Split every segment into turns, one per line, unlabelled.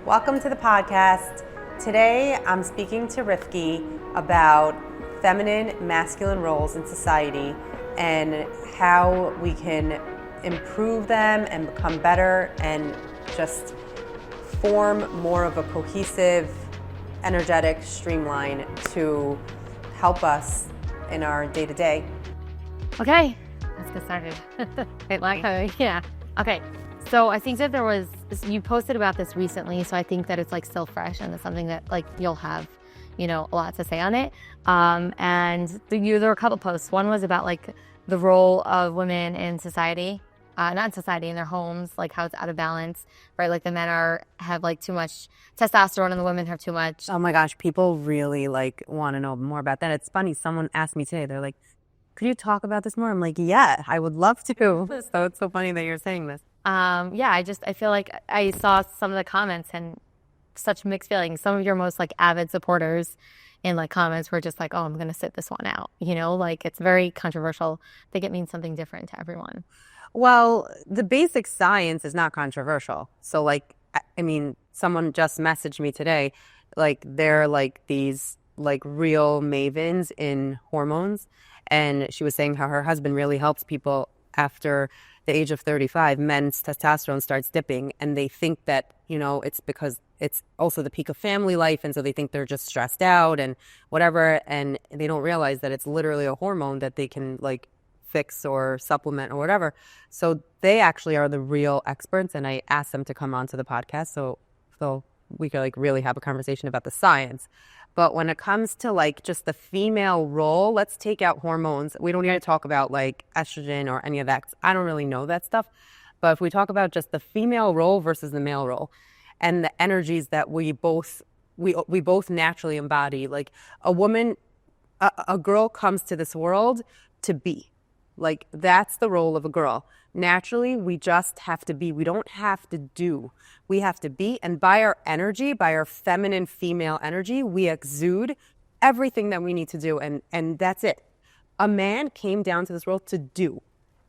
Welcome to the podcast. Today I'm speaking to Rivky about feminine, masculine roles in society and how we can improve them and become better and just form more of a cohesive, energetic streamline to help us in our day-to-day.
Okay, let's get started. Okay, so I think that you posted about this recently, so I think that it's like still fresh and it's something that like you'll have, a lot to say on it. And there were a couple posts. One was about like the role of women in society, not in society, in their homes, like how it's out of balance, right? Like the men have like too much testosterone and the women have too much.
Oh my gosh, people really like want to know more about that. It's funny, someone asked me today, they're like, could you talk about this more? I'm like, yeah, I would love to. So it's so funny that you're saying this.
I feel like I saw some of the comments and such mixed feelings. Some of your most like avid supporters in like comments were just like, oh, I'm going to sit this one out. Like it's very controversial. I think it means something different to everyone.
Well, the basic science is not controversial. So like, I mean, someone just messaged me today, like they're like these like real mavens in hormones. And she was saying how her husband really helps people after the age of 35. Men's testosterone starts dipping and they think that, it's because it's also the peak of family life. And so they think they're just stressed out and whatever. And they don't realize that it's literally a hormone that they can like fix or supplement or whatever. So they actually are the real experts. And I asked them to come onto the podcast so we could like really have a conversation about the science. But when it comes to like just the female role, let's take out hormones. We don't need to talk about like estrogen or any of that, 'cause I don't really know that stuff. But if we talk about just the female role versus the male role and the energies that we both naturally embody, like a woman, a girl comes to this world to be. Like that's the role of a girl. Naturally, we just have to be. We don't have to do. We have to be. And by our energy, by our feminine female energy, we exude everything that we need to do. And that's it. A man came down to this world to do.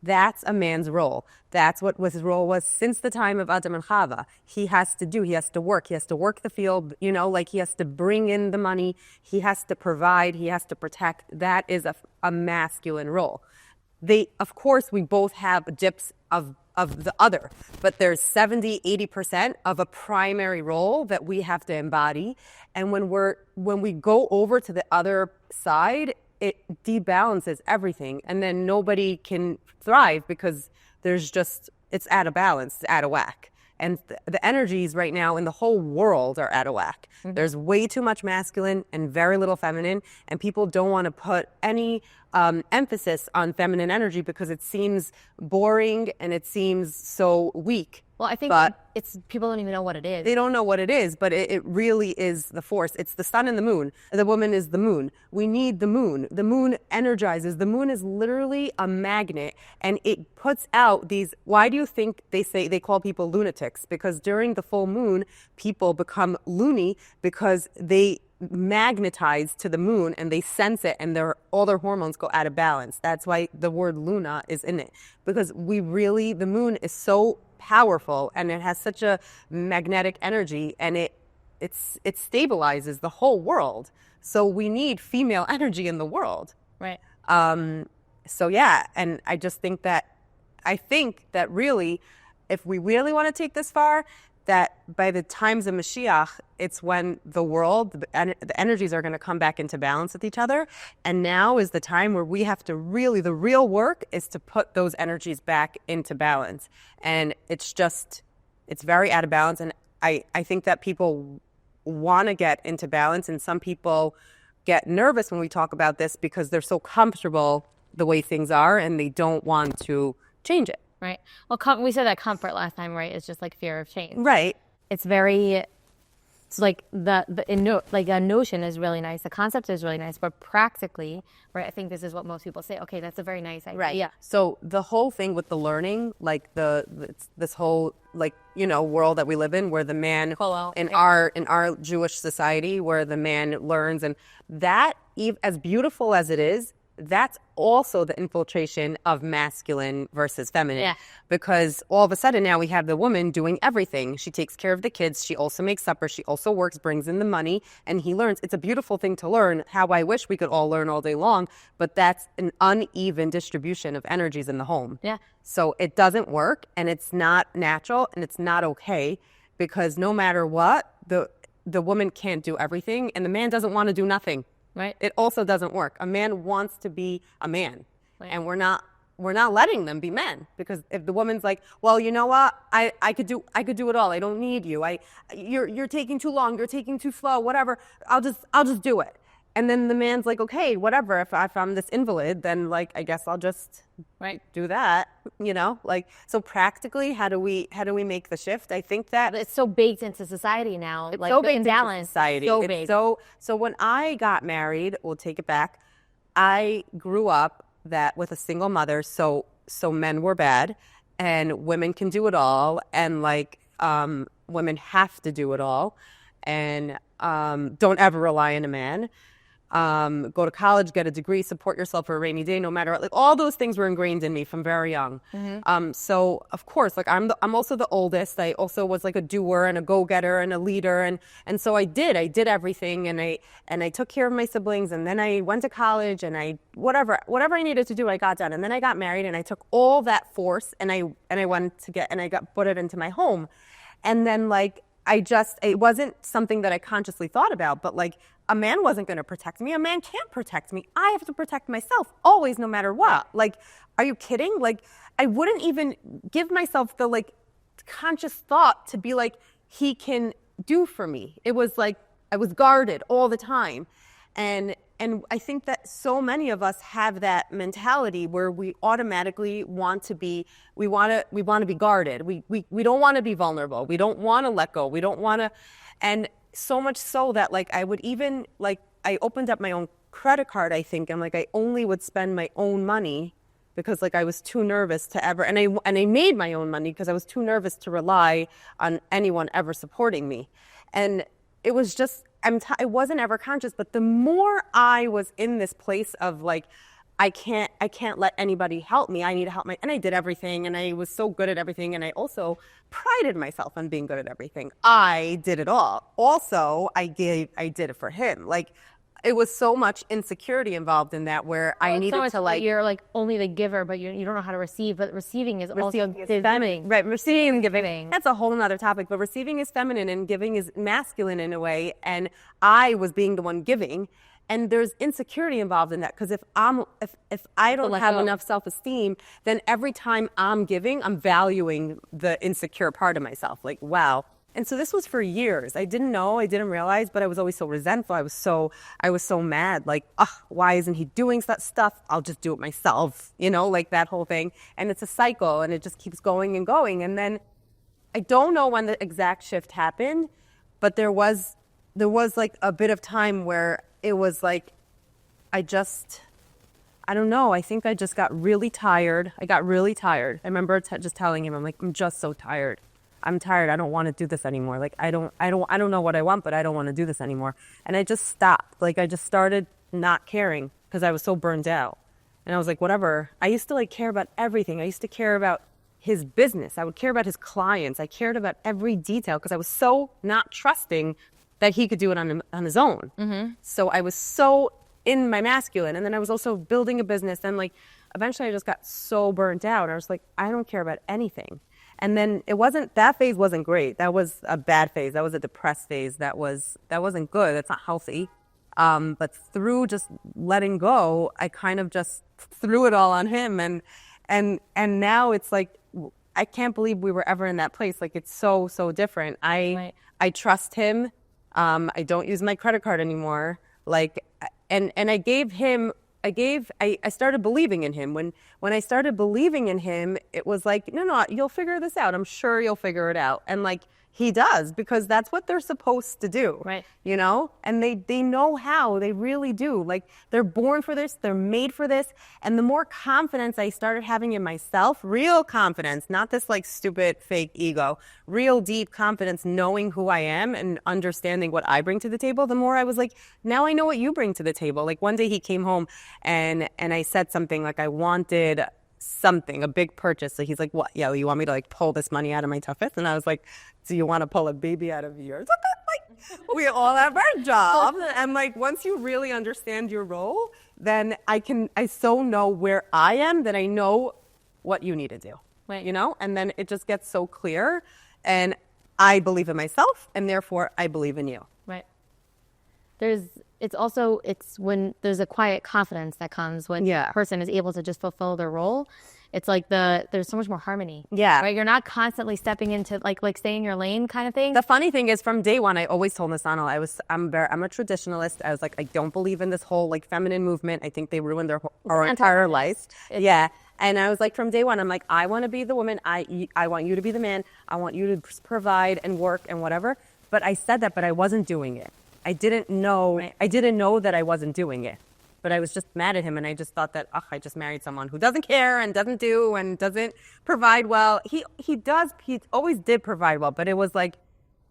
That's a man's role. That's what his role was since the time of Adam and Chava. He has to do. He has to work. He has to work the field, like he has to bring in the money. He has to provide. He has to protect. That is a masculine role. Of course, we both have dips of the other, but there's 70-80% of a primary role that we have to embody. And when we go over to the other side, it debalances everything. And then nobody can thrive because it's out of balance, it's out of whack. And the energies right now in the whole world are out of whack. Mm-hmm. There's way too much masculine and very little feminine. And people don't want to put any emphasis on feminine energy because it seems boring and it seems so weak.
Well, I think people don't even know what it is.
They don't know what it is, but it really is the force. It's the sun and the moon. The woman is the moon. We need the moon. The moon energizes. The moon is literally a magnet, and it puts out these. Why do you think they call people lunatics? Because during the full moon, people become loony because they magnetize to the moon and they sense it, and all their hormones go out of balance. That's why the word Luna is in it, because the moon is so powerful and it has such a magnetic energy, and it stabilizes the whole world. So we need female energy in the world,
right?
So yeah, and I think that really, if we really want to take this far, that by the times of Mashiach, it's when the energies are going to come back into balance with each other. And now is the time where we have to the real work is to put those energies back into balance. And it's very out of balance. And I think that people want to get into balance. And some people get nervous when we talk about this because they're so comfortable the way things are and they don't want to change it.
Right. Well, we said that comfort last time, right? It's just like fear of change.
Right.
It's like a notion is really nice. The concept is really nice, but practically, right? I think this is what most people say. Okay, that's a very nice idea.
Right. Yeah. So the whole thing with the learning, like this whole world that we live in, where the man in our Jewish society, where the man learns, and that as beautiful as it is, that's also the infiltration of masculine versus feminine.
Yeah.
Because all of a sudden now we have the woman doing everything. She takes care of the kids. She also makes supper. She also works, brings in the money, and he learns. It's a beautiful thing to learn. How I wish we could all learn all day long, but that's an uneven distribution of energies in the home.
Yeah.
So it doesn't work, and it's not natural, and it's not okay, because no matter what, the woman can't do everything, and the man doesn't want to do nothing.
Right.
It also doesn't work. A man wants to be a man,
Right.
and we're not letting them be men, because if the woman's like, well, you know what, I could do it all. I don't need you. You're taking too long. You're taking too slow. Whatever. I'll just do it. And then the man's like, okay, whatever. If I'm this invalid, then like I guess I'll just do that. Like, so practically, how do we make the shift? I think that
It's so baked into society now. It's
like
so
the
baked into
society.
So
It's
baked.
so when I got married, we'll take it back. I grew up with a single mother, so men were bad, and women can do it all, and like women have to do it all, and don't ever rely on a man. Go to college, get a degree, support yourself for a rainy day, no matter what. Like, all those things were ingrained in me from very young. So of course, like I'm also the oldest. I also was like a doer and a go-getter and a leader, and so I did everything, and I took care of my siblings, and then I went to college, and I whatever I needed to do, I got done, and then I got married, and I took all that force, and I went and I put it into my home, and then like it wasn't something that I consciously thought about, but like, a man wasn't going to protect me. A man can't protect me. I have to protect myself always, no matter what. Like, are you kidding? Like, I wouldn't even give myself the like conscious thought to be like, he can do for me. It was like I was guarded all the time. And I think that so many of us have that mentality where we automatically want to be guarded. We don't want to be vulnerable. We don't want to let go. We don't want to, and so much so that like I would even like I opened up my own credit card, I think, and like I only would spend my own money because like I was too nervous to ever, and I made my own money because I was too nervous to rely on anyone ever supporting me. And it was just I wasn't ever conscious, but the more I was in this place of like I can't let anybody help me. I need to help and I did everything, and I was so good at everything, and I also prided myself on being good at everything. I did it all. Also, I did it for him. Like, it was so much insecurity involved in that, where I needed to like.
You're like only the giver, but you don't know how to receive. But receiving is also feminine.
Right, receiving and giving. That's a whole other topic. But receiving is feminine and giving is masculine in a way. And I was being the one giving. And there's insecurity involved in that, because if I don't have enough self-esteem, then every time I'm giving, I'm valuing the insecure part of myself. Like, wow. And so this was for years. I didn't know, I didn't realize, but I was always so resentful. I was so mad. Like, why isn't he doing that stuff? I'll just do it myself. Like that whole thing. And it's a cycle, and it just keeps going and going. And then I don't know when the exact shift happened, but there was like a bit of time where it was like, I don't know. I think I just got really tired. I got really tired. I remember just telling him, I'm like, I'm just so tired. I'm tired. I don't want to do this anymore. Like, I don't know what I want, but I don't want to do this anymore. And I just stopped. Like, I just started not caring because I was so burned out. And I was like, whatever. I used to like care about everything. I used to care about his business. I would care about his clients. I cared about every detail because I was so not trusting that he could do it on his own. Mm-hmm. So I was so in my masculine. And then I was also building a business. And like, eventually I just got so burnt out. I was like, I don't care about anything. And then that phase wasn't great. That was a bad phase. That was a depressed phase. That wasn't good. That's not healthy. But through just letting go, I kind of just threw it all on him. And now it's like, I can't believe we were ever in that place. Like, it's so, so different. I trust him. I don't use my credit card anymore. Like, and I started believing in him. When I started believing in him, it was like, no, you'll figure this out. I'm sure you'll figure it out. And like, He does, because that's what they're supposed to do.
Right.
You know? And they know how. They really do. Like, they're born for this. They're made for this. And the more confidence I started having in myself, real confidence, not this like stupid fake ego, real deep confidence, knowing who I am and understanding what I bring to the table, the more I was like, now I know what you bring to the table. Like, one day he came home and I said something like I wanted something, a big purchase. So he's like, what? Yeah, you want me to like pull this money out of my tuffet? And I was like, do you want to pull a baby out of yours? Like, we all have our jobs. And like, once you really understand your role, then I so know where I am that I know what you need to do.
Right.
You know? And then it just gets so clear. And I believe in myself, and therefore I believe in you.
Right. It's when there's a quiet confidence that comes when a person is able to just fulfill their role. It's like there's so much more harmony.
Yeah.
Right. You're not constantly stepping into like stay in your lane kind of thing.
The funny thing is, from day one, I always told Nasano, I'm a traditionalist. I was like, I don't believe in this whole like feminine movement. I think they ruined our entire life. Yeah. And I was like, from day one, I'm like, I want to be the woman. I want you to be the man. I want you to provide and work and whatever. But I said that, but I wasn't doing it. I didn't know that I wasn't doing it, but I was just mad at him. And I just thought that, I just married someone who doesn't care and doesn't do and doesn't provide well. He always did provide well, but it was like,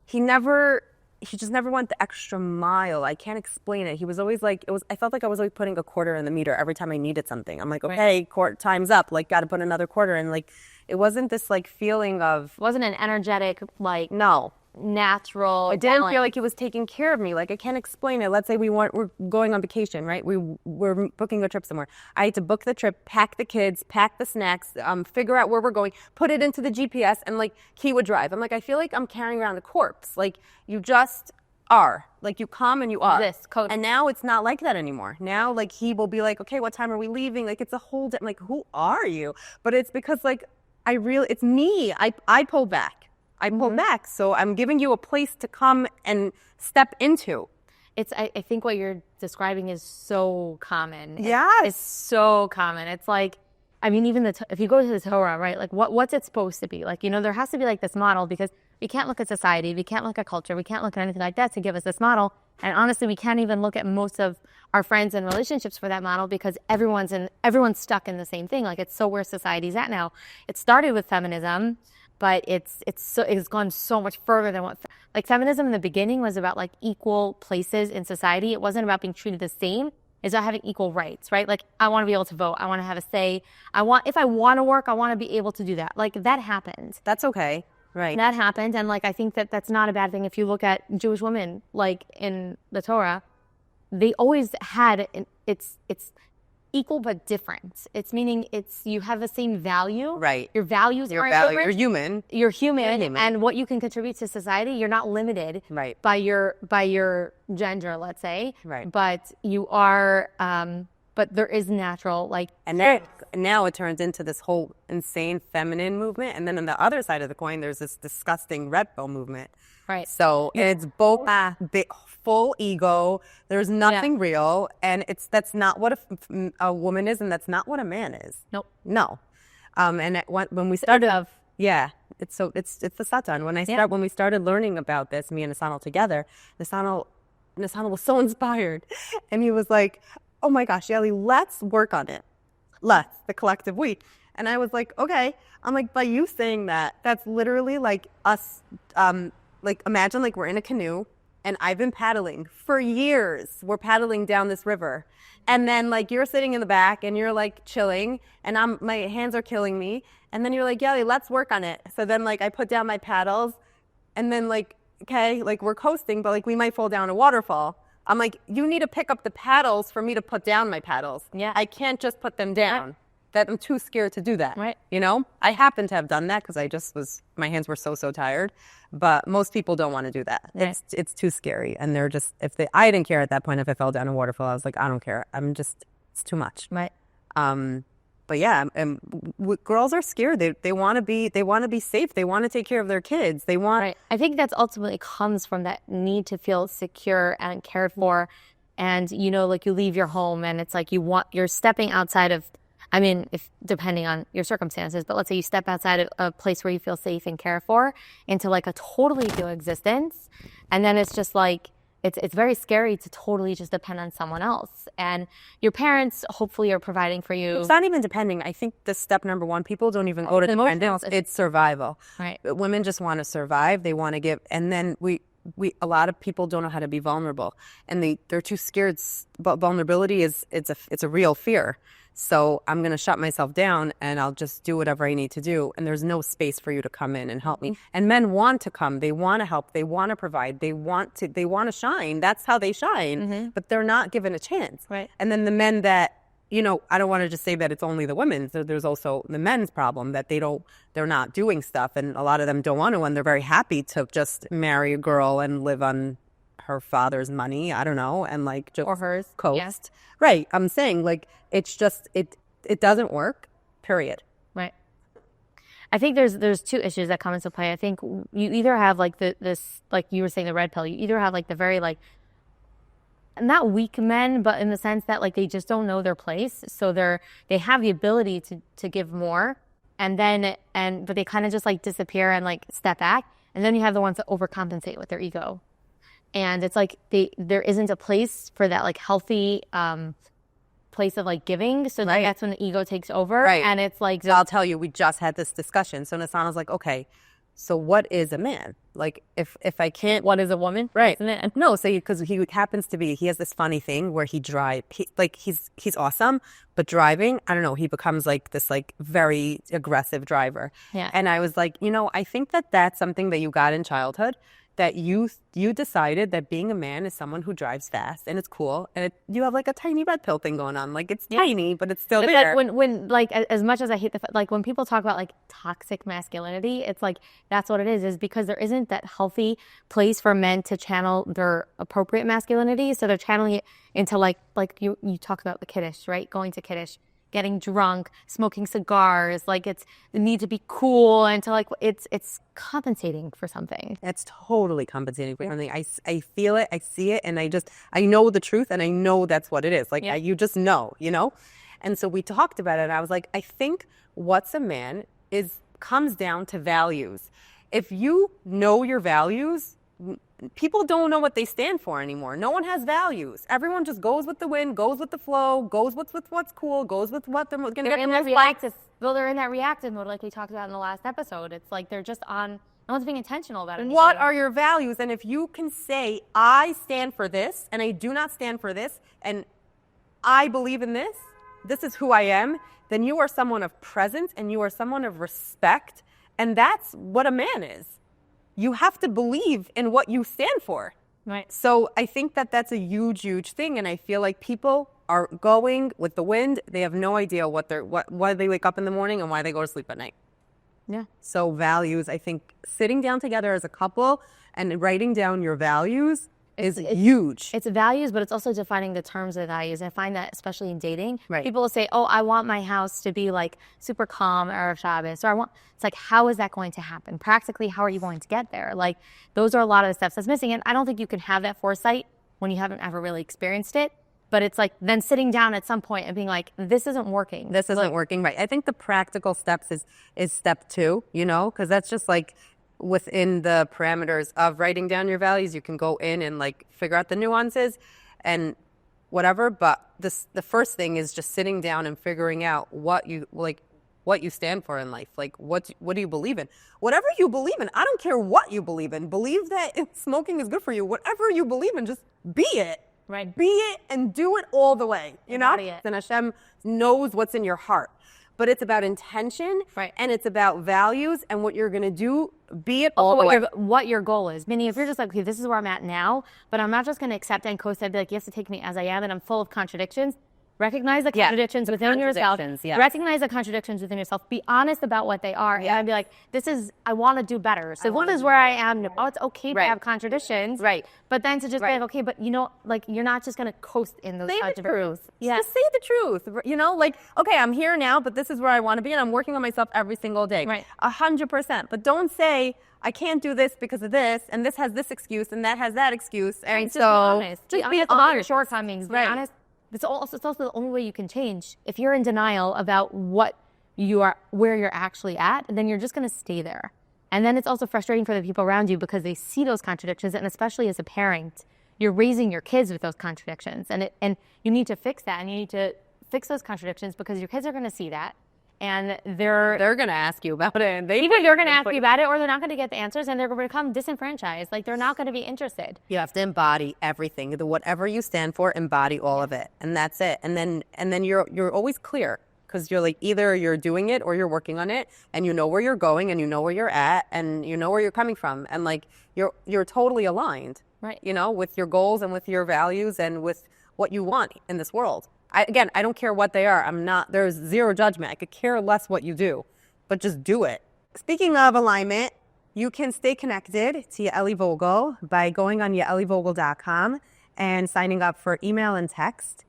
he just never went the extra mile. I can't explain it. He was always like, I felt like I was always putting a quarter in the meter every time I needed something. I'm like, okay, time's up. Like, got to put another quarter in. Like, it wasn't this like feeling of.
It wasn't an energetic, like.
No.
Natural.
I didn't feel like he was taking care of me. Like, I can't explain it. Let's say we're going on vacation, right? We're booking a trip somewhere. I had to book the trip, pack the kids, pack the snacks, figure out where we're going, put it into the GPS, and like he would drive. I'm like, I feel like I'm carrying around a corpse. Like, you just are. Like, you come and you are. And now it's not like that anymore. Now, like, he will be like, okay, what time are we leaving? Like, it's a whole I'm like, who are you? But it's because like it's me. I pulled back. I pulled back, so I'm giving you a place to come and step into.
I think what you're describing is so common.
Yeah,
it's so common. It's like, I mean, even if you go to the Torah, right? Like, what's it supposed to be? Like, you know, there has to be like this model, because we can't look at society, we can't look at culture, we can't look at anything like that to give us this model. And honestly, we can't even look at most of our friends and relationships for that model, because everyone's stuck in the same thing. Like, it's so where society's at now. It started with feminism. But it's gone so much further than like feminism in the beginning was about like equal places in society. It wasn't about being treated the same. It's about having equal rights, right? Like, I want to be able to vote. I want to have a say. If I want to work, I want to be able to do that. Like, that happened.
That's okay. Right.
That happened. And like, I think that's not a bad thing. If you look at Jewish women, like in the Torah, they always had, it's equal but different. It's meaning you have the same value.
Right.
Your values are
different. You're human.
You're human, and what you can contribute to society, you're not limited by your gender, let's say.
Right.
But you are but there is natural like.
And now it turns into this whole insane feminine movement, and then on the other side of the coin there's this disgusting red pill movement.
Right.
So it's both full ego. There's nothing real, and that's not what a woman is, and that's not what a man is.
Nope.
No. And when we started, it's the Satan. When we started learning about this, me and Nasano together, Nasano was so inspired, and he was like, "Oh my gosh, Yaeli, let's work on it. The collective we." And I was like, "Okay." I'm like, by you saying that, that's literally like us. Like, imagine like we're in a canoe and I've been paddling for years. We're paddling down this river. And then like you're sitting in the back and you're like chilling and my hands are killing me. And then you're like, Yaeli, let's work on it. So then like I put down my paddles and then like, okay, like we're coasting, but like we might fall down a waterfall. I'm like, you need to pick up the paddles for me to put down my paddles.
Yeah.
I can't just put them down. That I'm too scared to do that.
Right.
You know, I happen to have done that because my hands were so tired, but most people don't want to do that.
Right.
It's too scary. And they're just, I didn't care at that point if I fell down a waterfall. I was like, I don't care. It's too much.
Right.
But yeah, girls are scared. They want to be safe. They want to take care of their kids. They want.
Right. I think that's ultimately comes from that need to feel secure and cared for. And, you know, like you leave your home and it's like you're stepping outside of I mean, if depending on your circumstances, but let's say you step outside of a place where you feel safe and cared for into like a totally new existence. And then it's just like, it's very scary to totally just depend on someone else. And your parents hopefully are providing for you.
It's not even depending. I think the step number one, people don't even go to dependence. It's survival.
Right.
Women just want to survive. They want to give, and then a lot of people don't know how to be vulnerable, and they're too scared. But vulnerability it's a real fear. So I'm going to shut myself down and I'll just do whatever I need to do. And there's no space for you to come in and help me. And men want to come. They want to help. They want to provide. They want to shine. That's how they shine. But they're not given a chance.
Right.
And then the men that, I don't want to just say that it's only the women. So there's also the men's problem that they're not doing stuff. And a lot of them don't want to, and they're very happy to just marry a girl and live on her father's money. I don't know. And like, just
or hers.
coast.
Yes.
Right. I'm saying like, it's just, it doesn't work, period.
Right. I think there's two issues that come into play. I think you either have like this, like you were saying, the red pill, you either have like the very like, not weak men, but in the sense that like they just don't know their place. So they have the ability to give more but they kind of just like disappear and like step back. And then you have the ones that overcompensate with their ego. And it's like there isn't a place for that like healthy place of like giving. So
right.
That's when the ego takes over.
Right.
And it's like,
so I'll tell you, we just had this discussion. So Nasana's like, okay, so what is a man? Like if I can't,
what is a woman?
Right.
Isn't it?
No, so because he happens to be, he has this funny thing where he's awesome, but driving, I don't know, he becomes like this like very aggressive driver.
Yeah.
And I was like, I think that that's something that you got in childhood, that you decided that being a man is someone who drives fast and it's cool, and you have like a tiny red pill thing going on, like it's tiny but it's still there.
When like as much as I hate like when people talk about like toxic masculinity, it's like that's what it is because there isn't that healthy place for men to channel their appropriate masculinity, so they're channeling it into like you talk about the kiddish, right? Going to kiddish, getting drunk, smoking cigars, like it's the need to be cool and to like it's compensating for something.
It's totally compensating for something. I feel it, I see it, and I know the truth, and I know that's what it is. Like you just know, And so we talked about it, and I was like, I think what's a man comes down to values. If you know your values, people don't know what they stand for anymore. No one has values. Everyone just goes with the wind, goes with the flow, goes with what's cool, goes with what they're going to get.
In that reactive, they're in that reactive mode, like we talked about in the last episode. It's like they're just on. No one's being intentional about it.
What are your values? And if you can say, I stand for this, and I do not stand for this, and I believe in this, this is who I am, then you are someone of presence, and you are someone of respect, and that's what a man is. You have to believe in what you stand for.
Right.
So I think that that's a huge, huge thing. And I feel like people are going with the wind. They have no idea why they wake up in the morning and why they go to sleep at night.
Yeah.
So values, I think sitting down together as a couple and writing down your values is huge.
It's values, but it's also defining the terms of values. I find that especially in dating,
right.
People will say, oh, I want my house to be like super calm Erev Shabbos, or it's like, how is that going to happen? Practically, how are you going to get there? Like, those are a lot of the steps that's missing. And I don't think you can have that foresight when you haven't ever really experienced it. But it's like then sitting down at some point and being like, this isn't working.
This isn't working, right. I think the practical steps is step 2, because that's just like, within the parameters of writing down your values, you can go in and like figure out the nuances and whatever. But the first thing is just sitting down and figuring out what you stand for in life. Like what do you believe in? Whatever you believe in, I don't care what you believe in. Believe that smoking is good for you. Whatever you believe in, just be it.
Right.
Be it and do it all the way. And Hashem knows what's in your heart. But it's about intention,
right.
And it's about values and what you're going to do, be it all the way.
What your goal is. Meaning if you're just like, okay, this is where I'm at now, but I'm not just going to accept and coast and be like, you have to take me as I am and I'm full of contradictions. Recognize the contradictions within yourself.
Yes.
Recognize the contradictions within yourself. Be honest about what they are. Yeah. And be like, I want to do better. So one is where I am now. It's okay to have contradictions.
Right.
But then to just be like, okay, but like you're not just going to coast in those
contradictions. Say the truth.
Yeah.
Just say the truth. Like, okay, I'm here now, but this is where I want to be and I'm working on myself every single day.
Right.
100%. But don't say, I can't do this because of this, and this has this excuse, and that has that excuse. And
so just be honest about your shortcomings. Be honest it's also the only way you can change. If you're in denial about where you're actually at, then you're just going to stay there. And then it's also frustrating for the people around you because they see those contradictions. And especially as a parent, you're raising your kids with those contradictions. And you need to fix that. And you need to fix those contradictions because your kids are going to see that. And they're
going to ask you about it. And
either they're going to ask you about it or they're not going to get the answers and they're going to become disenfranchised. Like, they're not going to be interested.
You have to embody everything. Whatever you stand for, embody all of it. And that's it. And then you're always clear because you're like, either you're doing it or you're working on it and you know where you're going and you know where you're at and you know where you're coming from. And like, you're totally aligned,
right?
You know, with your goals and with your values and with what you want in this world. I don't care what they are. There's zero judgment. I could care less what you do, but just do it. Speaking of alignment, you can stay connected to Yaeli Vogel by going on yaelivogel.com and signing up for email and text.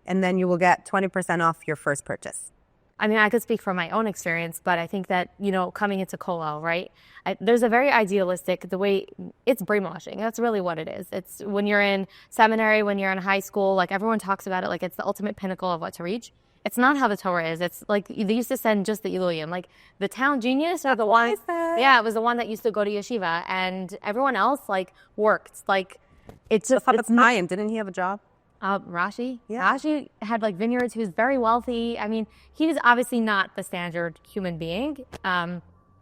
And then you will get 20% off your first purchase.
I mean, I could speak from my own experience, but I think that, coming into Kollel, right? There's a very idealistic, the way it's brainwashing. That's really what it is. It's when you're in seminary, when you're in high school, like everyone talks about it, like it's the ultimate pinnacle of what to reach. It's not how the Torah is. It's like they used to send just the Elohim. Like the town genius or the one, it was the one that used to go to yeshiva, and everyone else like worked. Like it's just.
Didn't he have a job?
Rashi?
Yeah.
Rashi had like vineyards. He was very wealthy. I mean, he was obviously not the standard human being.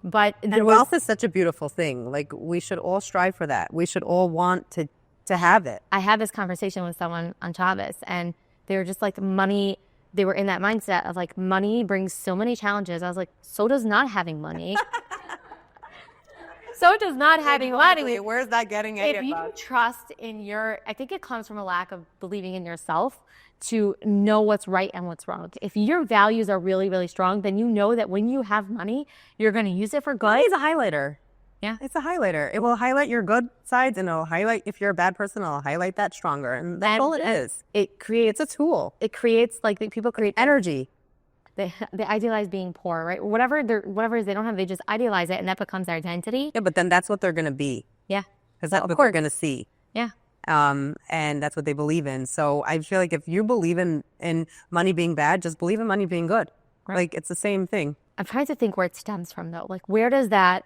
But
wealth is such a beautiful thing. Like, we should all strive for that. We should all want to have it.
I had this conversation with someone on Shabbos, and they were just like, money, they were in that mindset of like, money brings so many challenges. I was like, so does not having money. So does not having money.
Where's that getting at?
If you trust in I think it comes from a lack of believing in yourself to know what's right and what's wrong. If your values are really, really strong, then you know that when you have money, you're going to use it for good.
Money is a highlighter.
Yeah.
It's a highlighter. It will highlight your good sides and it'll highlight, if you're a bad person, it'll highlight that stronger. And that's all it is. It's a tool.
It creates, like, people create
energy.
They idealize being poor, right? Whatever it is they don't have, they just idealize it, and that becomes their identity.
Yeah, but then that's what they're going to be.
Yeah.
Because that's what they're going to see.
Yeah.
And that's what they believe in. So I feel like if you believe in money being bad, just believe in money being good. Right. Like, it's the same thing.
I'm trying to think where it stems from, though. Like, where does that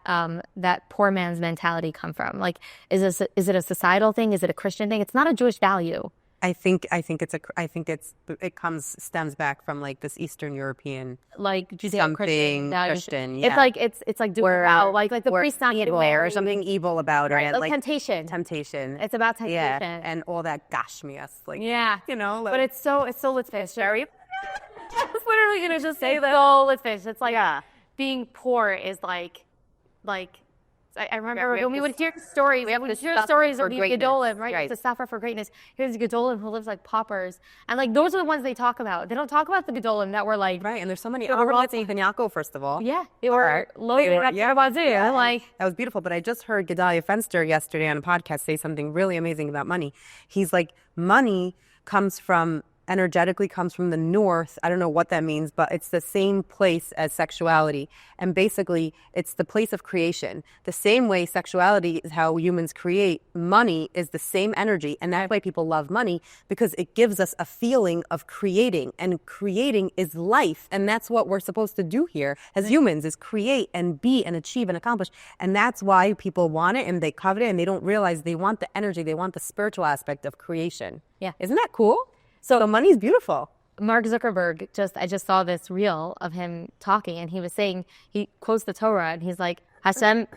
poor man's mentality come from? Like, is it a societal thing? Is it a Christian thing? It's not a Jewish value.
I think stems back from like this Eastern European,
like Judeo-Christian
Christian. Yeah.
It's like like the priest not
evil or something evil about
right.
it.
Like temptation.
It's
about temptation.
Yeah, and all that gashmias. Like,
yeah,
Like,
but it's so let's face it. I was literally gonna just say that. So let's face it. It's like being poor is like. I remember when we would hear stories. We would hear stories of these Gedolim, right? To suffer for greatness. Here's a Gedolim who lives like paupers, and like those are the ones they talk about. They don't talk about the Gedolim that were like
right. And there's so many. Even Yaakov, first of all.
Yeah, they were like
that was beautiful. But I just heard Gedalia Fenster yesterday on a podcast say something really amazing about money. He's like, money energetically comes from the north. I don't know what that means, but it's the same place as sexuality. And basically, it's the place of creation. The same way sexuality is how humans create, money is the same energy. And that's why people love money, because it gives us a feeling of creating. And creating is life. And that's what we're supposed to do here as humans, is create and be and achieve and accomplish. And that's why people want it and they covet it, and they don't realize they want the energy, they want the spiritual aspect of creation.
Yeah.
Isn't that cool? So money's beautiful.
Mark Zuckerberg, I just saw this reel of him talking, and he was saying, he quotes the Torah, and he's like, God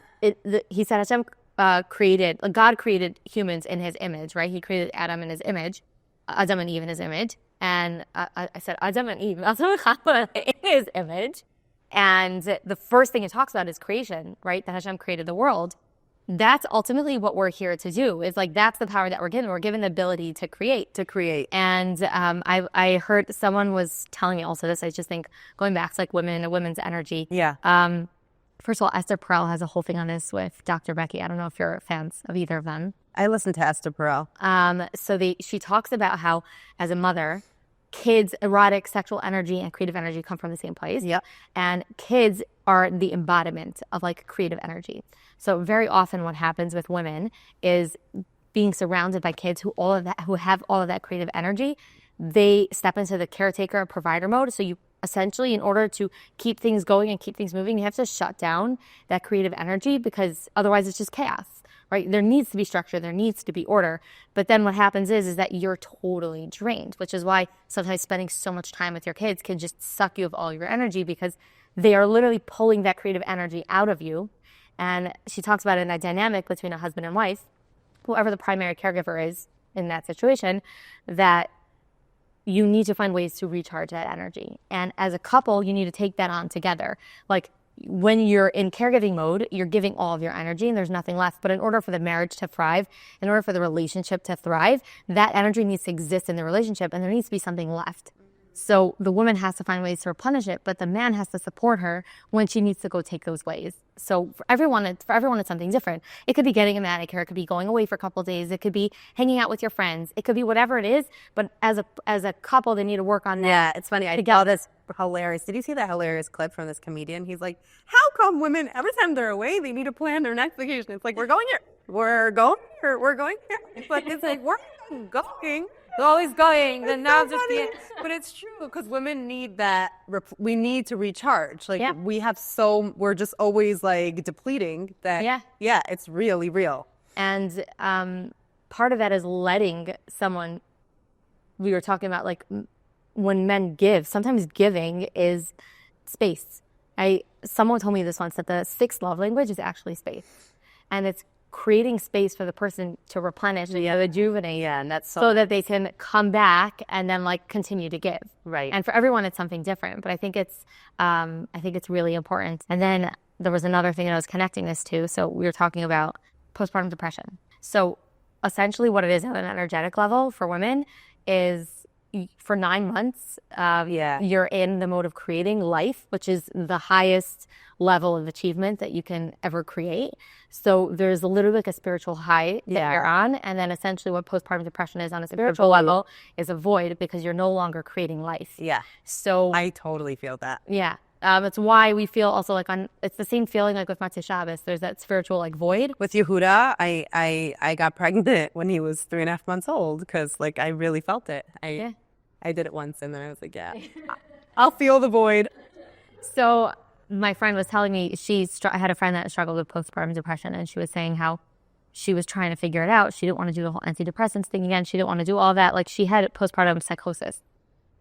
created humans in his image, right? He created Adam in his image, Adam and Eve in his image. And I said, Adam and Eve, in his image. And the first thing it talks about is creation, right? That Hashem created the world. That's ultimately what we're here to do. Is like, that's the power that we're given. We're given the ability to create. And I heard someone was telling me also this. I just think going back to like women and women's energy.
Yeah.
First of all, Esther Perel has a whole thing on this with Dr. Becky. I don't know if you're fans of either of them.
I listen to Esther Perel.
She talks about how, as a mother, kids' erotic, sexual energy and creative energy come from the same place.
Yep.
And kids are the embodiment of like creative energy. So very often what happens with women is being surrounded by kids who have all of that creative energy. they step into the caretaker provider mode. So you essentially, in order to keep things going and keep things moving, you have to shut down that creative energy, because otherwise it's just chaos, right? There needs to be structure, there needs to be order. But then what happens is that you're totally drained, which is why sometimes spending so much time with your kids can just suck you of all your energy, because they are literally pulling that creative energy out of you. And she talks about it in a dynamic between a husband and wife, whoever the primary caregiver is in that situation, that you need to find ways to recharge that energy. And as a couple, you need to take that on together. Like, when you're in caregiving mode, you're giving all of your energy and there's nothing left. But in order for the marriage to thrive, in order for the relationship to thrive, that energy needs to exist in the relationship and there needs to be something left. So the woman has to find ways to replenish it, but the man has to support her when she needs to go take those ways. So for everyone, it's something different. It could be getting a manicure. It could be going away for a couple of days. It could be hanging out with your friends. It could be whatever it is. But as a couple, they need to work on that.
Yeah, it's funny. I saw this hilarious. Did you see that hilarious clip from this comedian? He's like, how come women, every time they're away, they need to plan their next vacation? It's like, we're going here. We're going here. We're going here. It's like, we're going. They're always going. Then now just being, but it's true, because women need that. We need to recharge. Like,
Yeah.
we're just always like depleting that. Yeah, it's really real.
And part of that is letting someone, we were talking about, like, when men give, sometimes giving is space. Someone told me this once, that the sixth love language is actually space. And it's creating space for the person to replenish, rejuvenate,
and that's
so that they can come back and then, like, continue to give.
Right.
And for everyone, it's something different. But I think it's really important. And then there was another thing that I was connecting this to. So we were talking about postpartum depression. So essentially, what it is at an energetic level for women is, for 9 months, you're in the mode of creating life, which is the highest level of achievement that you can ever create. So there's literally like a spiritual high that you're on. And then essentially what postpartum depression is on a spiritual level is a void, because you're no longer creating life.
Yeah.
So
I totally feel that.
Yeah. It's why we feel also like it's the same feeling like with Matzah Shabbos. There's that spiritual like void.
With Yehuda, I got pregnant when he was 3.5 months old, because like I really felt it. I did it once and then I was like, yeah, I'll feel the void.
So my friend was telling me, I had a friend that struggled with postpartum depression, and she was saying how she was trying to figure it out. She didn't want to do the whole antidepressants thing again. She didn't want to do all that. Like, she had postpartum psychosis,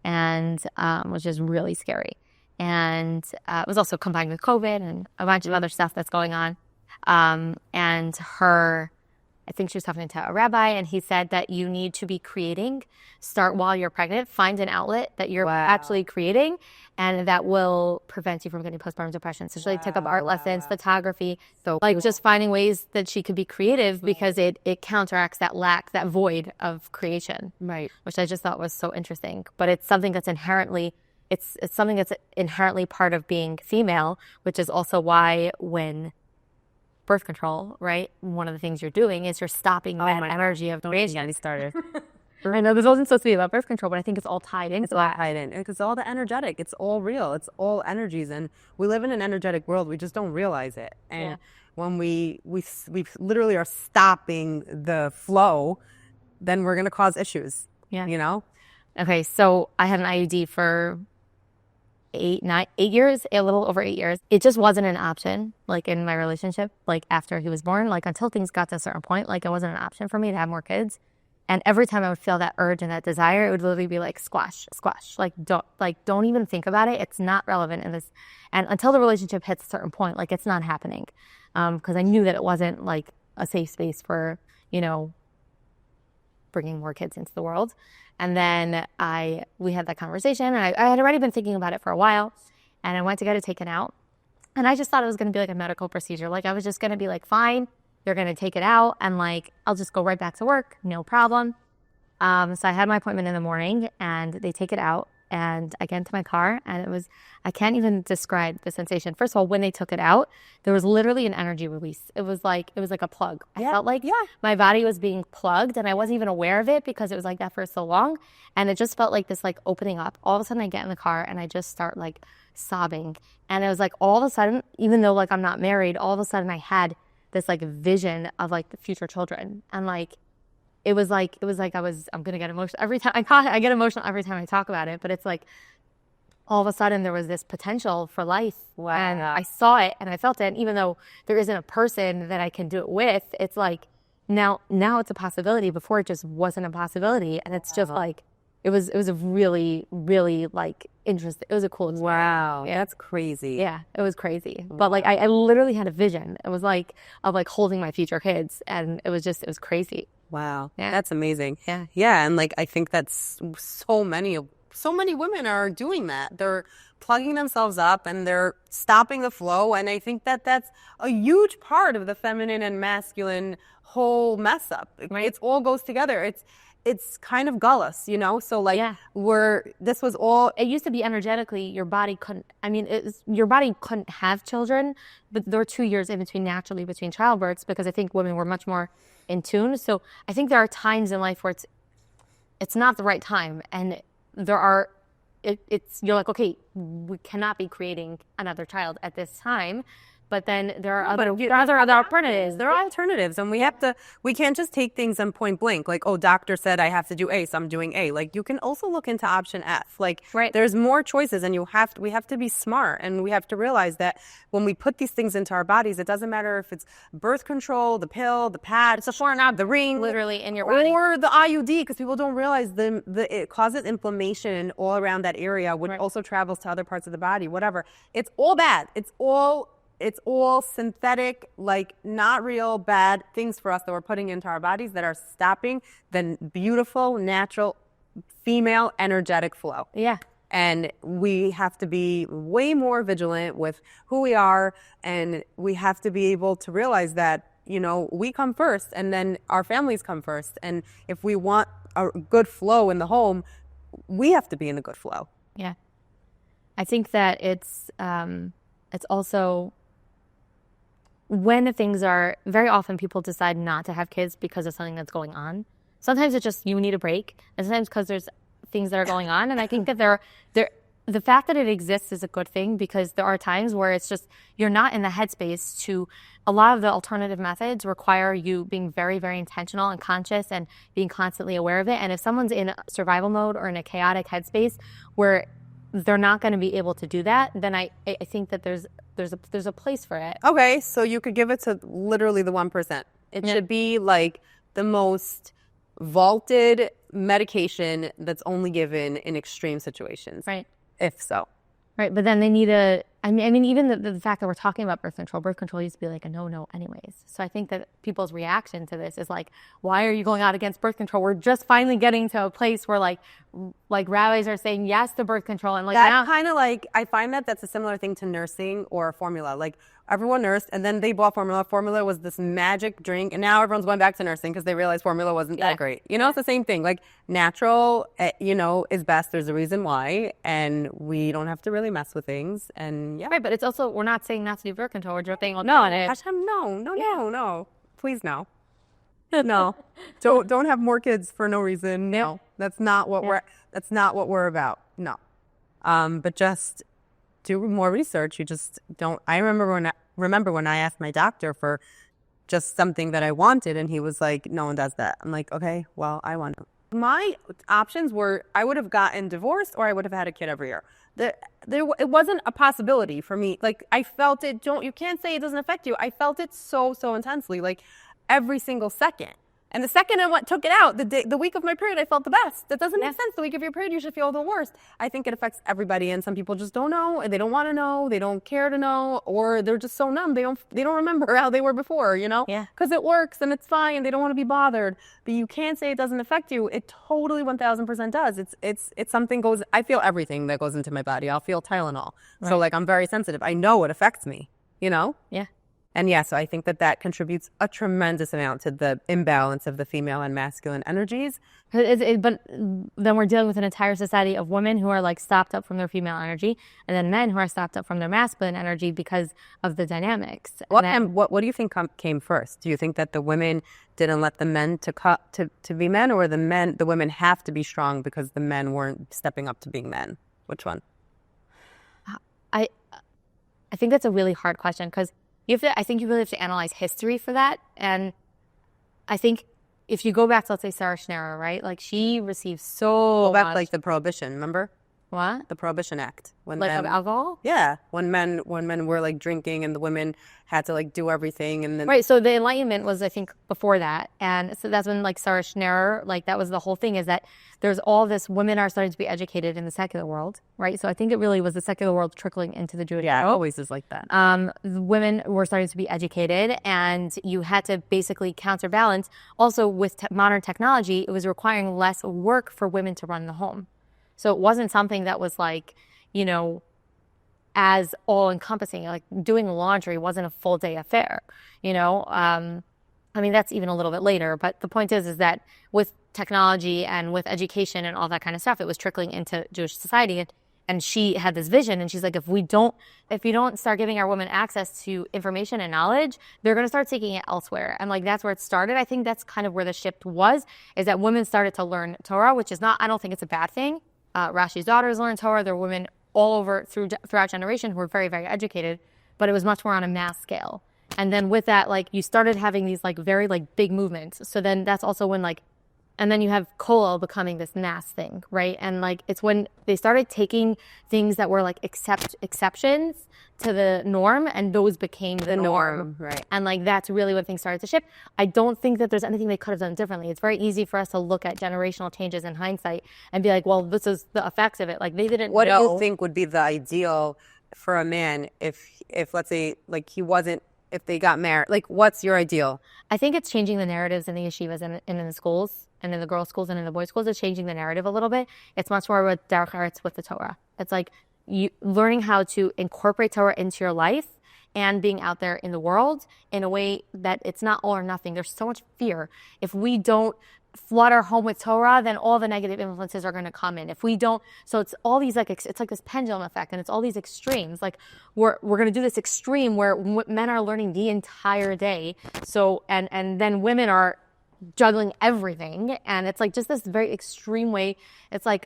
and was just really scary. And it was also combined with COVID and a bunch of other stuff that's going on. And I think she was talking to a rabbi, and he said that you need to be creating. Start while you're pregnant. Find an outlet that you're actually creating, and that will prevent you from getting postpartum depression. So she took up art lessons, photography. So just finding ways that she could be creative, because it counteracts that lack, that void of creation.
Right.
Which I just thought was so interesting. But it's something that's inherently part of being female, which is also why when birth control, right? One of the things you're doing is you're stopping that energy of creation.
Don't get me started.
I know this wasn't supposed to be about birth control, but I think it's all tied in.
It's all tied in, because all the energetic, it's all real. It's all energies, and we live in an energetic world. We just don't realize it. And when we literally are stopping the flow, then we're gonna cause issues.
Yeah.
You know.
Okay, so I had an IUD for 8 years, a little over 8 years. It just wasn't an option, like, in my relationship, like, after he was born, like, until things got to a certain point, like, it wasn't an option for me to have more kids. And every time I would feel that urge and that desire, it would literally be like, squash, like, don't even think about it. It's not relevant in this. And until the relationship hits a certain point, like, it's not happening. Because I knew that it wasn't like a safe space for, bringing more kids into the world. And then we had that conversation, and I had already been thinking about it for a while, and I went to get it taken out. And I just thought it was going to be like a medical procedure. Like, I was just going to be like, fine, they're going to take it out, and like, I'll just go right back to work, no problem. So I had my appointment in the morning, and they take it out, and I get into my car, and I can't even describe the sensation. First of all, when they took it out, there was literally an energy release. It was like a plug. I felt like my body was being plugged, and I wasn't even aware of it, because it was like that for so long. And it just felt like this, like, opening up. All of a sudden I get in the car and I just start like sobbing. And it was like, all of a sudden, even though like I'm not married, all of a sudden I had this like vision of like the future children. And like, I'm gonna get emotional every time I get emotional every time I talk about it, but it's like all of a sudden there was this potential for life.
Wow.
And I saw it and I felt it. And even though there isn't a person that I can do it with, it's like now it's a possibility. Before it just wasn't a possibility. And it's just like it was a really, really like interesting. It was a cool experience.
Wow.
Yeah.
That's crazy.
Yeah, it was crazy. But like I literally had a vision. It was like of like holding my future kids, and it was crazy.
Wow.
Yeah.
That's amazing.
Yeah.
Yeah. And like, I think that's so many women are doing that. They're plugging themselves up and they're stopping the flow. And I think that that's a huge part of the feminine and masculine whole mess up.
Right.
It all goes together. It's kind of gullus, you know? So like
Yeah.
this was all.
It used to be energetically, your body couldn't, your body couldn't have children, but there were 2 years in between naturally between childbirths because I think women were much more in tune. So I think there are times in life where it's not the right time. And you're like, okay, we cannot be creating another child at this time. But then there are other alternatives.
There are alternatives, and we can't just take things on point blank. Like, oh, doctor said I have to do A, so I'm doing A. Like, you can also look into option F. Like,
right.
There's more choices, and we have to be smart, and we have to realize that when we put these things into our bodies, it doesn't matter if it's birth control, the pill, the pad,
it's a foreign object,
the ring,
literally in your body,
or the IUD, because people don't realize it causes inflammation all around that area, which
right.
also travels to other parts of the body. Whatever, it's all bad. It's all synthetic, like not real bad things for us that we're putting into our bodies that are stopping the beautiful, natural, female energetic flow.
Yeah.
And we have to be way more vigilant with who we are. And we have to be able to realize that, you know, we come first and then our families come first. And if we want a good flow in the home, we have to be in a good flow.
Yeah. I think that it's also when things are, very often people decide not to have kids because of something that's going on. Sometimes it's just you need a break, and sometimes because there's things that are going on. And I think that the fact that it exists is a good thing, because there are times where it's just you're not in the headspace to. A lot of the alternative methods require you being very, very intentional and conscious and being constantly aware of it. And if someone's in survival mode or in a chaotic headspace where they're not going to be able to do that, then I think that there's a place for it.
Okay, so you could give it to literally the 1%. It should be like the most vaulted medication that's only given in extreme situations.
Right.
If so.
Right, but then they need even the fact that we're talking about birth control used to be like a no-no anyways. So I think that people's reaction to this is like, why are you going out against birth control? We're just finally getting to a place where like rabbis are saying yes to birth control. And like
that kind of like, I find that that's a similar thing to nursing or formula. Like everyone nursed and then they bought formula. Formula was this magic drink, and now everyone's going back to nursing because they realized formula wasn't that great. You know, it's the same thing. Like natural, is best. There's a reason why, and we don't have to really mess with things. And
right, but it's also, we're not saying not to do birth control. We're just saying
no, please no. No, don't have more kids for no reason. No, that's not what we're about. No, but just do more research. You just don't. I remember when I asked my doctor for just something that I wanted, and he was like, "No one does that." I'm like, "Okay, well, I want to." My options were I would have gotten divorced or I would have had a kid every year. It wasn't a possibility for me. Like I felt it. You can't say it doesn't affect you. I felt it so intensely, like every single second. And the second I took it out, the week of my period, I felt the best. That doesn't make sense. The week of your period, you should feel the worst. I think it affects everybody, and some people just don't know, and they don't want to know, they don't care to know, or they're just so numb they don't remember how they were before, you know?
Yeah.
Because it works and it's fine, and they don't want to be bothered. But you can't say it doesn't affect you. It totally 1,000% does. It's something goes. I feel everything that goes into my body. I'll feel Tylenol. Right. So like I'm very sensitive. I know it affects me. You know?
Yeah.
And yeah, so I think that contributes a tremendous amount to the imbalance of the female and masculine energies.
But then we're dealing with an entire society of women who are like stopped up from their female energy, and then men who are stopped up from their masculine energy because of the dynamics.
And what do you think came first? Do you think that the women didn't let the men to be men, or the women have to be strong because the men weren't stepping up to being men? Which one?
I think that's a really hard question, because I think you really have to analyze history for that. And I think if you go back to, let's say, Sarah Schnerer, right? Like, she received so
Go back
much.
like the Prohibition, remember?
What?
The Prohibition Act. When
Like,
men,
of alcohol?
yeah, when men were like drinking and the women had to like do everything and then
Right. So the Enlightenment was, I think, before that. And so that's when, like, Sarah Schnerer, like, that was the whole thing, is that there's all this, women are starting to be educated in the secular world, right? So I think it really was the secular world trickling into the Jewish world.
always is like that.
The women were starting to be educated, and you had to basically counterbalance. Also, with modern technology, it was requiring less work for women to run the home. So it wasn't something that was like, you know, as all encompassing. Like, doing laundry wasn't a full day affair, you know? I mean, that's even a little bit later, but the point is that with technology and with education and all that kind of stuff, it was trickling into Jewish society. And she had this vision, and she's like, if you don't start giving our women access to information and knowledge, they're going to start taking it elsewhere. And like, that's where it started. I think that's kind of where the shift was, is that women started to learn Torah, which is not, I don't think it's a bad thing. Rashi's daughters learned Torah. There were women all over throughout generation who were very, very educated, but it was much more on a mass scale. And then with that, like, you started having these like very like big movements. So then that's also when like, and then you have kollel becoming this mass thing, right? And like, it's when they started taking things that were like exceptions to the norm, and those became the norm.
Right.
And like, that's really when things started to shift. I don't think that there's anything they could have done differently. It's very easy for us to look at generational changes in hindsight and be like, well, this is the effects of it. Like, they didn't
What
know.
do you think would be the ideal for a man if let's say like if they got married? Like, what's your ideal?
I think it's changing the narratives in the yeshivas and in the schools and in the girls' schools and in the boys' schools. It's changing the narrative a little bit. It's much more with derech eretz, with the Torah. It's like you learning how to incorporate Torah into your life and being out there in the world in a way that it's not all or nothing. There's so much fear. If we don't flood our home with Torah, then all the negative influences are going to come in. If we don't, so it's all these like, it's like this pendulum effect, and it's all these extremes. Like, we're going to do this extreme where men are learning the entire day. So, and then women are juggling everything, and it's like just this very extreme way. It's like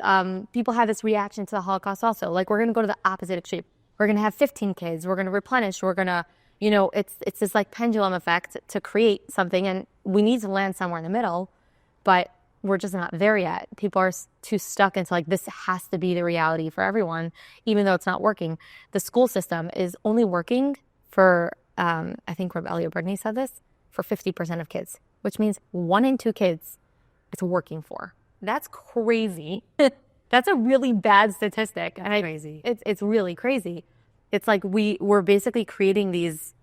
people have this reaction to the Holocaust also. Like, we're going to go to the opposite extreme. We're going to have 15 kids. We're going to replenish. We're going to, you know, it's this like pendulum effect to create something, and we need to land somewhere in the middle, but we're just not there yet. People are too stuck into like, this has to be the reality for everyone, even though it's not working. The school system is only working for, I think Reb Elliot Brittany said this, for 50% of kids, which means 1 in 2 kids it's working for. That's crazy. That's a really bad statistic. And
Crazy.
It's really crazy. It's like we're basically creating these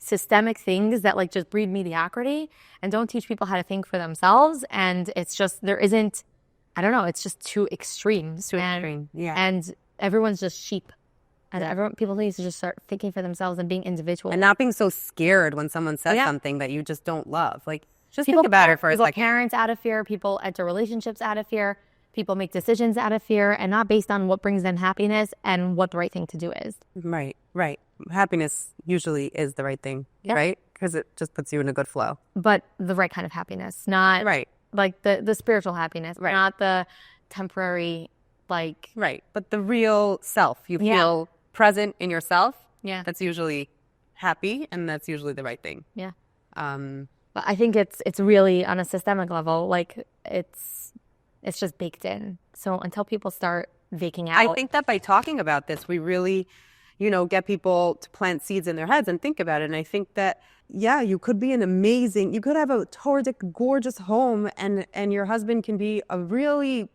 systemic things that like just breed mediocrity and don't teach people how to think for themselves. And it's just, there isn't, I don't know, it's just too extreme.
Too extreme. Yeah.
And everyone's just sheep. And people need to just start thinking for themselves and being individual.
And not being so scared when someone says something that you just don't love. Like, just
People,
think about it for a
people
second.
parents out of fear. People enter relationships out of fear. People make decisions out of fear and not based on what brings them happiness and what the right thing to do is.
Right, right. Happiness usually is the right thing, right? Because it just puts you in a good flow.
But the right kind of happiness, not like the spiritual happiness, not the temporary, like.
Right, but the real self. You feel present in yourself.
Yeah.
That's usually happy, and that's usually the right thing.
Yeah. But I think it's really on a systemic level, like it's just baked in. So until people start vaking out.
I think that by talking about this, we really, get people to plant seeds in their heads and think about it. And I think that, you could be you could have a Torah gorgeous home, and your husband can be a really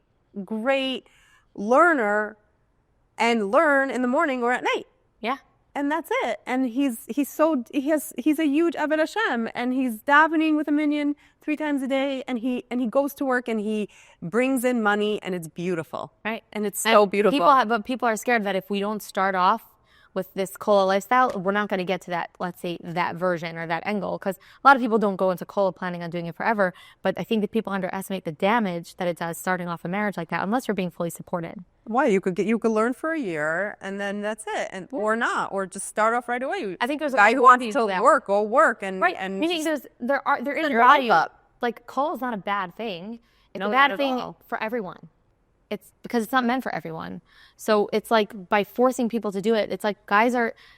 great learner and learn in the morning or at night.
Yeah.
And that's it. And he's a huge Avad Hashem, and he's davening with a minyan 3 times a day, and he goes to work and he brings in money, and it's beautiful.
Right.
And it's so beautiful.
But people are scared that if we don't start off with this kola lifestyle, we're not going to get to that, let's say, that version or that angle. Because a lot of people don't go into kola planning on doing it forever. But I think that people underestimate the damage that it does starting off a marriage like that, unless you're being fully supported.
Why? You could learn for a year, and then that's it, or not, or just start off right away.
I think there's
a guy who wants to work, go work, and
meaning there is value. Like, kola is not a bad thing. It's a bad thing for everyone. It's because it's not meant for everyone. So it's like by forcing people to do it, it's like guys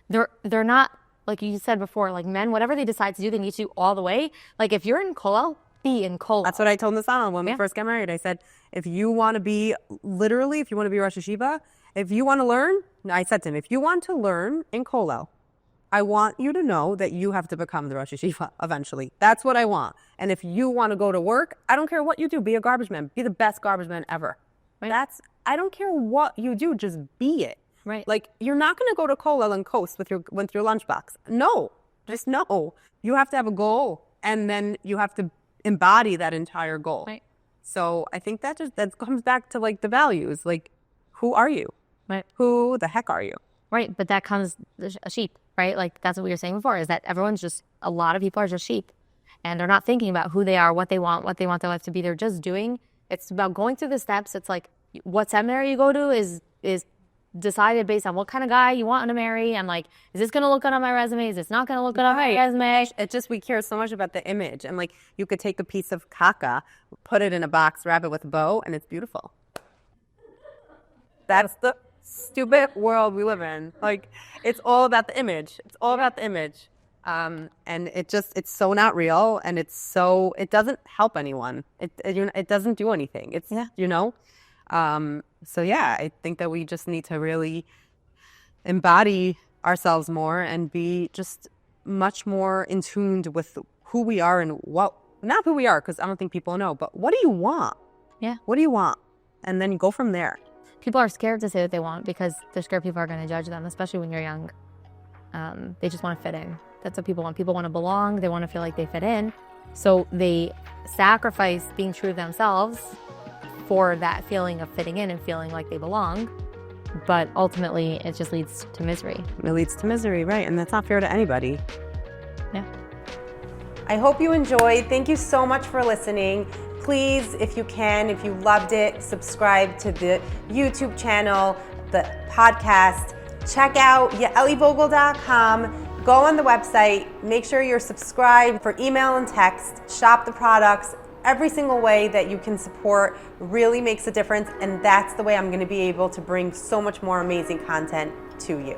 they're not, like you said before, like men, whatever they decide to do, they need to do all the way. Like if you're in kollel, be in kollel.
That's what I told Nasana when we first got married. I said, if you want to be Rosh Hashiva, if you want to learn, I said to him, if you want to learn in kollel, I want you to know that you have to become the Rosh Hashiva eventually. That's what I want. And if you want to go to work, I don't care what you do. Be a garbage man. Be the best garbage man ever. Right. I don't care what you do. Just be it.
Right.
Like, you're not going to go to kollel and coast with your lunchbox. No. Just no. You have to have a goal, and then you have to embody that entire goal.
Right.
So I think that comes back to like the values. Like, who are you?
Right.
Who the heck are you?
Right. But that comes a sheep, right? Like, that's what we were saying before, is that a lot of people are just sheep, and they're not thinking about who they are, what they want their life to be. They're just doing. It's about going through the steps. It's like what seminary you go to is decided based on what kind of guy you want to marry, and like, is this going to look good on my resume? Is this not going to look good on my resume?
It just, we care so much about the image, and like, you could take a piece of caca, put it in a box, wrap it with a bow, and it's beautiful. That's the stupid world we live in. Like, it's all about the image. It's all about the image. And it's so not real, and it doesn't help anyone. It doesn't do anything. It's, so yeah, I think that we just need to really embody ourselves more and be just much more in tune with who we are and not who we are, because I don't think people know, but what do you want?
Yeah.
What do you want? And then you go from there.
People are scared to say what they want because they're scared people are going to judge them, especially when you're young. They just want to fit in. That's what people want. People want to belong. They want to feel like they fit in. So they sacrifice being true to themselves for that feeling of fitting in and feeling like they belong. But ultimately, it just leads to misery.
It leads to misery, right? And that's not fair to anybody.
Yeah.
I hope you enjoyed. Thank you so much for listening. Please, if you can, if you loved it, subscribe to the YouTube channel, the podcast. Check out yaelivogel.com. Go on the website. Make sure you're subscribed for email and text. Shop the products. Every single way that you can support really makes a difference, and that's the way I'm going to be able to bring so much more amazing content to you.